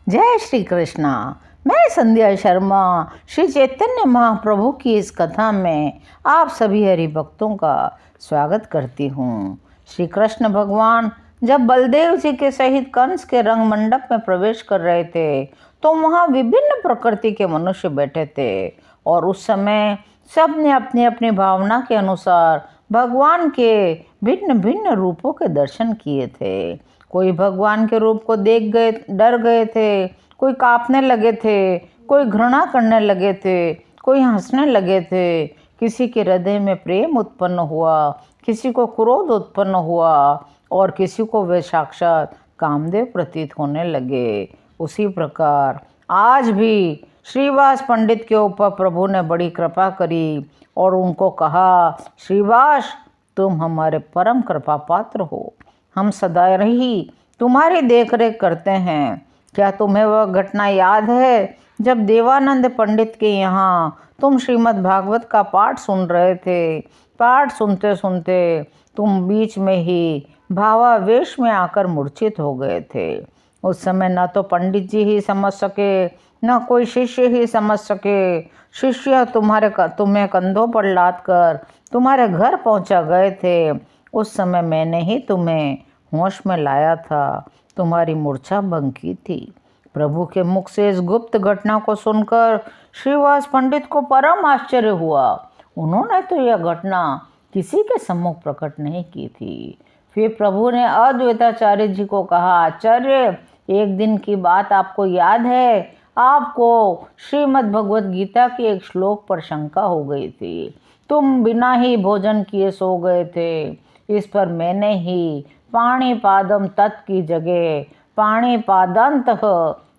जय श्री कृष्णा। मैं संध्या शर्मा श्री चैतन्य महाप्रभु की इस कथा में आप सभी हरि भक्तों का स्वागत करती हूँ। श्री कृष्ण भगवान जब बलदेव जी के सहित कंस के रंग मंडप में प्रवेश कर रहे थे तो वहाँ विभिन्न प्रकृति के मनुष्य बैठे थे और उस समय सब ने अपनी अपनी भावना के अनुसार भगवान के भिन्न भिन्न रूपों के दर्शन किए थे। कोई भगवान के रूप को देख गए डर गए थे, कोई कांपने लगे थे, कोई घृणा करने लगे थे, कोई हंसने लगे थे। किसी के हृदय में प्रेम उत्पन्न हुआ, किसी को क्रोध उत्पन्न हुआ और किसी को वे साक्षात कामदेव प्रतीत होने लगे। उसी प्रकार आज भी श्रीवास पंडित के ऊपर प्रभु ने बड़ी कृपा करी और उनको कहा, श्रीवास तुम हमारे परम कृपा पात्र हो, हम सदा ही तुम्हारी देखरेख करते हैं। क्या तुम्हें वह घटना याद है जब देवानंद पंडित के यहाँ तुम श्रीमद् भागवत का पाठ सुन रहे थे? पाठ सुनते सुनते तुम बीच में ही भावावेश में आकर मूर्छित हो गए थे। उस समय न तो पंडित जी ही समझ सके, न कोई शिष्य ही समझ सके। शिष्य तुम्हें कंधों पर लाद कर तुम्हारे घर पहुंचा गए थे। उस समय मैंने ही तुम्हें होश में लाया था, तुम्हारी मूर्छा भंग की थी। प्रभु के मुख से इस गुप्त घटना को सुनकर श्रीवास पंडित को परम आश्चर्य हुआ। उन्होंने तो यह घटना किसी के सम्मुख प्रकट नहीं की थी। फिर प्रभु ने अद्वैताचार्य जी को कहा, आचार्य एक दिन की बात आपको याद है? आपको श्रीमद् भगवत गीता के एक श्लोक पर शंका हो गई थी। तुम बिना ही भोजन किए सो गए थे। इस पर मैंने ही पाणी पादम तत् की जगह पाणी पादंत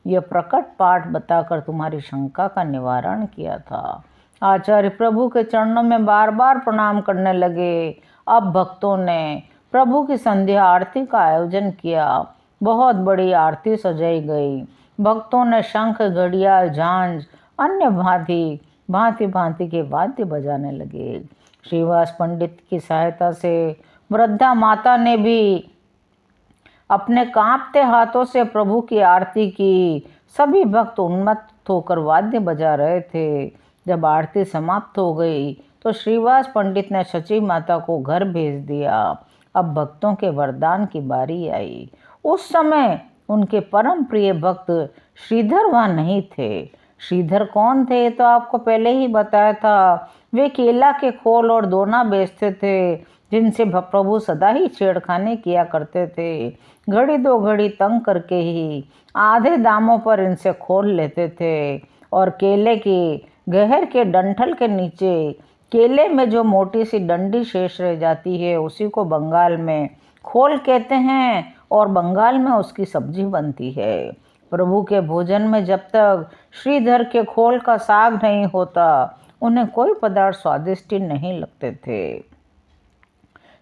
यह प्रकट पाठ बताकर तुम्हारी शंका का निवारण किया था। आचार्य प्रभु के चरणों में बार बार प्रणाम करने लगे। अब भक्तों ने प्रभु की संध्या आरती का आयोजन किया। बहुत बड़ी आरती सजाई गई। भक्तों ने शंख, घड़ियाल, झांझ, अन्य भांति भांति के वाद्य बजाने लगे। श्रीवास पंडित की सहायता से वृद्धा माता ने भी अपने कांपते हाथों से प्रभु की आरती की। सभी भक्त उन्मत्त होकर वाद्य बजा रहे थे। जब आरती समाप्त हो गई तो श्रीवास पंडित ने सची माता को घर भेज दिया। अब भक्तों के वरदान की बारी आई। उस समय उनके परम प्रिय भक्त श्रीधर वहाँ नहीं थे। श्रीधर कौन थे तो आपको पहले ही बताया था। वे केला के खोल और दोना बेचते थे, जिनसे प्रभु सदा ही छेड़खानी किया करते थे। घड़ी दो घड़ी तंग करके ही आधे दामों पर इनसे खोल लेते थे और केले की गहर के डंठल के नीचे केले में जो मोटी सी डंडी शेष रह जाती है उसी को बंगाल में खोल कहते हैं और बंगाल में उसकी सब्जी बनती है। प्रभु के भोजन में जब तक श्रीधर के खोल का साग नहीं होता उन्हें कोई पदार्थ स्वादिष्ट नहीं लगते थे।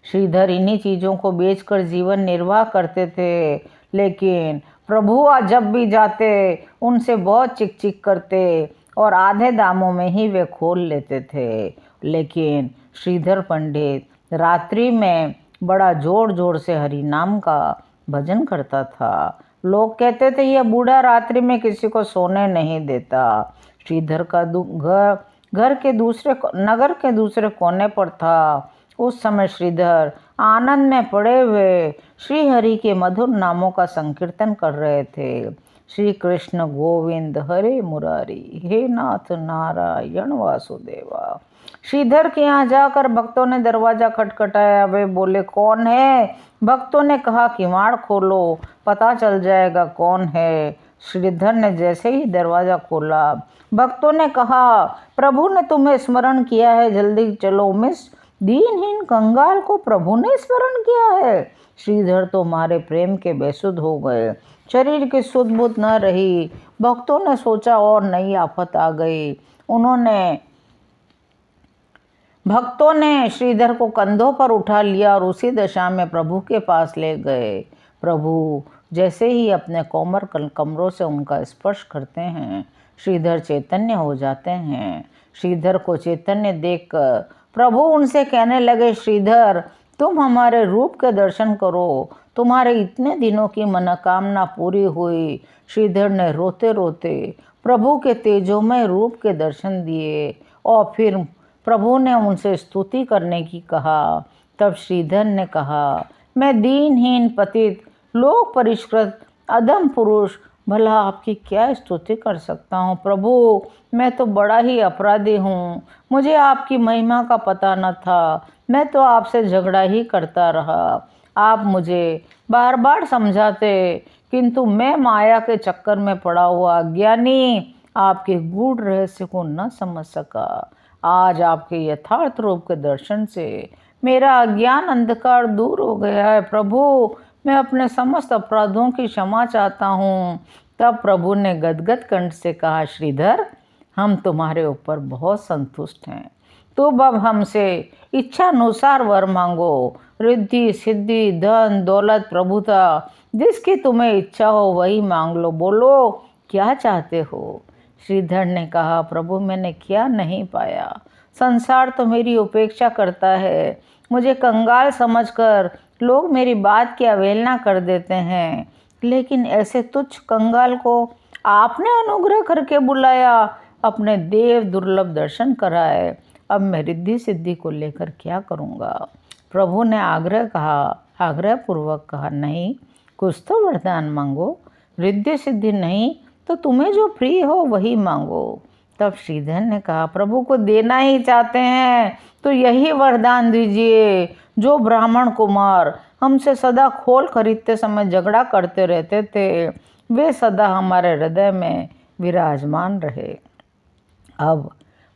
श्रीधर इन्हीं चीज़ों को बेचकर जीवन निर्वाह करते थे, लेकिन प्रभु जब भी जाते उनसे बहुत चिक चिक करते और आधे दामों में ही वे खोल लेते थे। लेकिन श्रीधर पंडित रात्रि में बड़ा जोर जोर से हरि नाम का भजन करता था। लोग कहते थे यह बूढ़ा रात्रि में किसी को सोने नहीं देता। श्रीधर का नगर के दूसरे कोने पर था। उस समय श्रीधर आनंद में पड़े हुए श्री हरि के मधुर नामों का संकीर्तन कर रहे थे। श्री कृष्ण गोविंद हरे मुरारी, हे नाथ नारायण वासुदेवा। श्रीधर के यहाँ जाकर भक्तों ने दरवाजा खटखटाया। वे बोले, कौन है? भक्तों ने कहा, किवाड़ खोलो, पता चल जाएगा कौन है। श्रीधर ने जैसे ही दरवाजा खोला, भक्तों ने कहा, प्रभु ने तुम्हें स्मरण किया है, जल्दी चलो। मिस दीनहीन कंगाल को प्रभु ने स्मरण किया है। श्रीधर तो हमारे प्रेम के बेसुध हो गए, शरीर की सुध बुध न रही। भक्तों ने सोचा और नई आफत आ गई। भक्तों ने श्रीधर को कंधों पर उठा लिया और उसी दशा में प्रभु के पास ले गए। प्रभु जैसे ही अपने कोमल कमरों से उनका स्पर्श करते हैं, श्रीधर चैतन्य हो जाते हैं। श्रीधर को चैतन्य देखकर प्रभु उनसे कहने लगे, श्रीधर तुम हमारे रूप के दर्शन करो, तुम्हारे इतने दिनों की मनोकामना पूरी हुई। श्रीधर ने रोते रोते प्रभु के तेजोमय रूप के दर्शन दिए और फिर प्रभु ने उनसे स्तुति करने की कहा। तब श्रीधर ने कहा, मैं दीनहीन पतित लोक परिष्कृत अधम पुरुष भला आपकी क्या स्तुति कर सकता हूँ। प्रभु, मैं तो बड़ा ही अपराधी हूँ, मुझे आपकी महिमा का पता न था, मैं तो आपसे झगड़ा ही करता रहा। आप मुझे बार बार समझाते, किंतु मैं माया के चक्कर में पड़ा हुआ अज्ञानी आपके गूढ़ रहस्य को न समझ सका। आज आपके यथार्थ रूप के दर्शन से मेरा अज्ञान अंधकार दूर हो गया है। प्रभु, मैं अपने समस्त अपराधों की क्षमा चाहता हूँ। तब प्रभु ने गदगद कंठ से कहा, श्रीधर, हम तुम्हारे ऊपर बहुत संतुष्ट हैं। तुम अब हमसे इच्छा अनुसार वर मांगो, रिद्धि सिद्धि धन दौलत प्रभुता, जिसकी तुम्हें इच्छा हो वही मांग लो। बोलो, क्या चाहते हो। श्रीधर ने कहा, प्रभु, मैंने क्या नहीं पाया। संसार तो मेरी उपेक्षा करता है, मुझे कंगाल समझकर लोग मेरी बात की अवहेलना कर देते हैं, लेकिन ऐसे तुच्छ कंगाल को आपने अनुग्रह करके बुलाया, अपने देव दुर्लभ दर्शन कराए। अब मैं रिद्धि सिद्धि को लेकर क्या करूँगा। प्रभु ने आग्रह पूर्वक कहा, नहीं, कुछ तो वरदान मांगो। रिद्धि सिद्धि नहीं तो तुम्हें जो प्रिय हो वही मांगो। तब श्रीधर ने कहा, प्रभु को देना ही चाहते हैं तो यही वरदान दीजिए। जो ब्राह्मण कुमार हमसे सदा खोल खरीदते समय झगड़ा करते रहते थे, वे सदा हमारे हृदय में विराजमान रहे। अब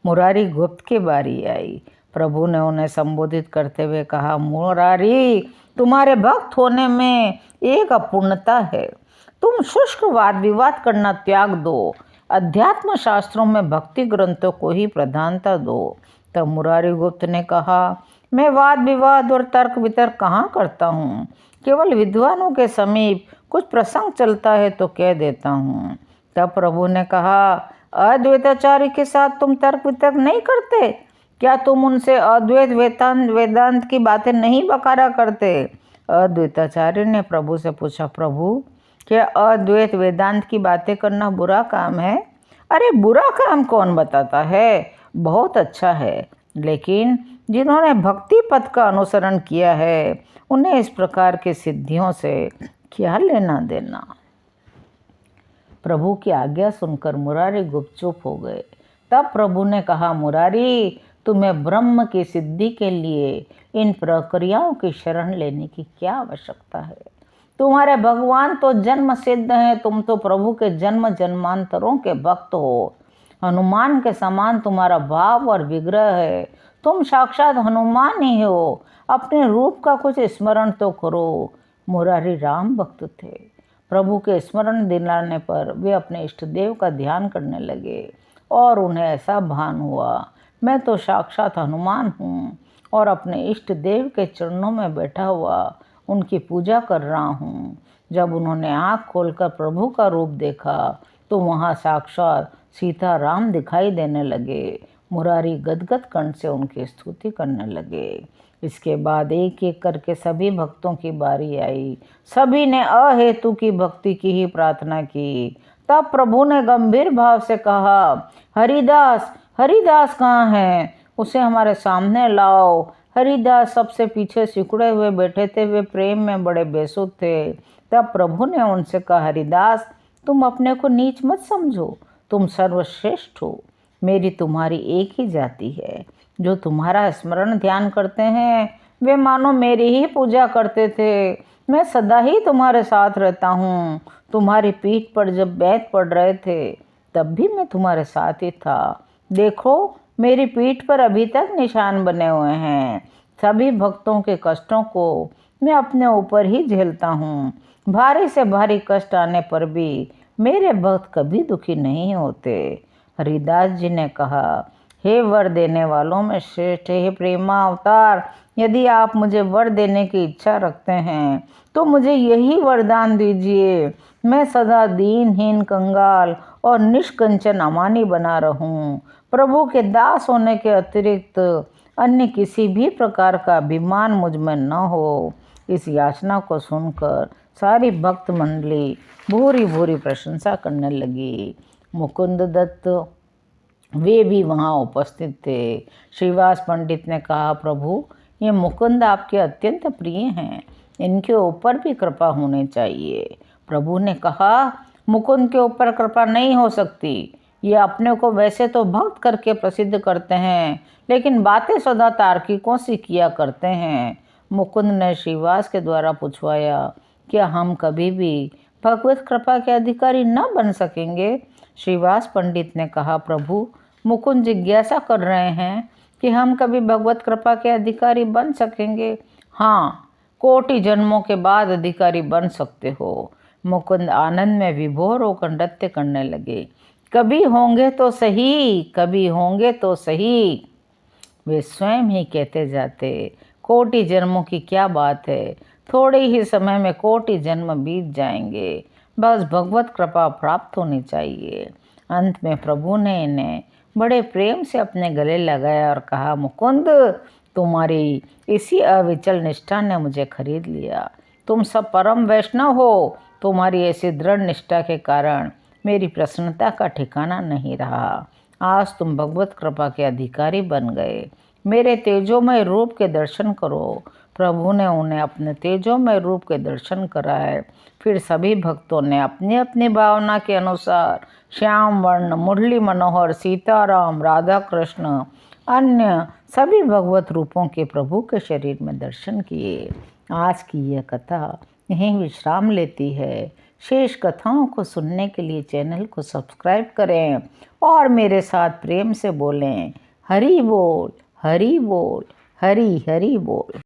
मुरारी गुप्त की बारी आई। प्रभु ने उन्हें संबोधित करते हुए कहा, मुरारी, तुम्हारे भक्त होने में एक अपूर्णता है। तुम शुष्क वाद विवाद करना त्याग दो, अध्यात्म शास्त्रों में भक्ति ग्रंथों को ही प्रधानता दो। तब मुरारी गुप्त ने कहा, मैं वाद विवाद और तर्क वितर्क कहाँ करता हूँ, केवल विद्वानों के समीप कुछ प्रसंग चलता है तो कह देता हूँ। तब प्रभु ने कहा, अद्वैताचार्य के साथ तुम तर्क वितर्क नहीं करते क्या? तुम उनसे अद्वैत वेदांत की बातें नहीं बकारा करते? अद्वैताचार्य ने प्रभु से पूछा, प्रभु, क्या अद्वैत वेदांत की बातें करना बुरा काम है? अरे, बुरा काम कौन बताता है, बहुत अच्छा है, लेकिन जिन्होंने भक्ति पथ का अनुसरण किया है उन्हें इस प्रकार की सिद्धियों से क्या लेना देना। प्रभु की आज्ञा सुनकर मुरारी गुप्त चुप हो गए। तब प्रभु ने कहा, मुरारी, तुम्हें ब्रह्म की सिद्धि के लिए इन प्रक्रियाओं की शरण लेने की क्या आवश्यकता है? तुम्हारे भगवान तो जन्म सिद्ध हैं, तुम तो प्रभु के जन्म जन्मांतरों के भक्त हो। हनुमान के समान तुम्हारा भाव और विग्रह है, तुम साक्षात हनुमान ही हो। अपने रूप का कुछ स्मरण तो करो। मुरारी राम भक्त थे। प्रभु के स्मरण दिलाने पर वे अपने इष्ट देव का ध्यान करने लगे और उन्हें ऐसा भान हुआ, मैं तो साक्षात हनुमान हूँ और अपने इष्ट देव के चरणों में बैठा हुआ उनकी पूजा कर रहा हूँ। जब उन्होंने आँख खोलकर प्रभु का रूप देखा तो वहाँ साक्षात सीता राम दिखाई देने लगे। मुरारी गदगद कंठ से उनकी स्तुति करने लगे। इसके बाद एक एक करके सभी भक्तों की बारी आई। सभी ने अहेतु की भक्ति की ही प्रार्थना की। तब प्रभु ने गंभीर भाव से कहा, हरिदास, हरिदास कहाँ है? उसे हमारे सामने लाओ। हरिदास सबसे पीछे सिकुड़े हुए बैठे थे, वे प्रेम में बड़े बेसुध थे। तब प्रभु ने उनसे कहा, हरिदास, तुम अपने को नीच मत समझो, तुम सर्वश्रेष्ठ हो। मेरी तुम्हारी एक ही जाति है। जो तुम्हारा स्मरण ध्यान करते हैं वे मानो मेरी ही पूजा करते थे। मैं सदा ही तुम्हारे साथ रहता हूँ। तुम्हारी पीठ पर जब बैत पड़ रहे थे तब भी मैं तुम्हारे साथ ही था। देखो, मेरी पीठ पर अभी तक निशान बने हुए हैं। सभी भक्तों के कष्टों को मैं अपने ऊपर ही झेलता हूँ। भारी से भारी कष्ट आने पर भी मेरे भक्त कभी दुखी नहीं होते। हरिदास जी ने कहा, हे वर देने वालों में श्रेष्ठ, हे प्रेमा अवतार, यदि आप मुझे वर देने की इच्छा रखते हैं तो मुझे यही वरदान दीजिए। मैं सदा दीनहीन कंगाल और निष्कंचन अमानी बना रहूं। प्रभु के दास होने के अतिरिक्त अन्य किसी भी प्रकार का अभिमान मुझ में न हो। इस याचना को सुनकर सारी भक्त मंडली भूरी भूरी प्रशंसा करने लगी। मुकुंद दत्त वे भी वहाँ उपस्थित थे। श्रीवास पंडित ने कहा, प्रभु, ये मुकुंद आपके अत्यंत प्रिय हैं, इनके ऊपर भी कृपा होनी चाहिए। प्रभु ने कहा, मुकुंद के ऊपर कृपा नहीं हो सकती। ये अपने को वैसे तो भक्त करके प्रसिद्ध करते हैं, लेकिन बातें सदा तार्किकों से किया करते हैं। मुकुंद ने श्रीवास के द्वारा पूछवाया, क्या हम कभी भी भगवत कृपा के अधिकारी न बन सकेंगे? श्रीवास पंडित ने कहा, प्रभु, मुकुंद जिज्ञासा कर रहे हैं कि हम कभी भगवत कृपा के अधिकारी बन सकेंगे। हाँ, कोटि जन्मों के बाद अधिकारी बन सकते हो। मुकुंद आनंद में विभोर होकर नृत्य करने लगे। कभी होंगे तो सही, कभी होंगे तो सही, वे स्वयं ही कहते जाते। कोटि जन्मों की क्या बात है, थोड़े ही समय में कोटि जन्म बीत जाएंगे। बस भगवत कृपा प्राप्त होनी चाहिए। अंत में प्रभु ने इन्हें बड़े प्रेम से अपने गले लगाया और कहा, मुकुंद, तुम्हारी इसी अविचल निष्ठा ने मुझे खरीद लिया। तुम सब परम वैष्णव हो। तुम्हारी ऐसी दृढ़ निष्ठा के कारण मेरी प्रसन्नता का ठिकाना नहीं रहा। आज तुम भगवत कृपा के अधिकारी बन गए। मेरे तेजोमय रूप के दर्शन करो। प्रभु ने उन्हें अपने तेजोमय रूप के दर्शन कराए। फिर सभी भक्तों ने अपनी अपनी भावना के अनुसार श्याम वर्ण, मुरली मनोहर, सीताराम, राधा कृष्ण, अन्य सभी भगवत रूपों के प्रभु के शरीर में दर्शन किए। आज की यह कथा यहीं विश्राम लेती है। शेष कथाओं को सुनने के लिए चैनल को सब्सक्राइब करें और मेरे साथ प्रेम से बोलें, हरि बोल, हरि बोल, हरि हरि बोल।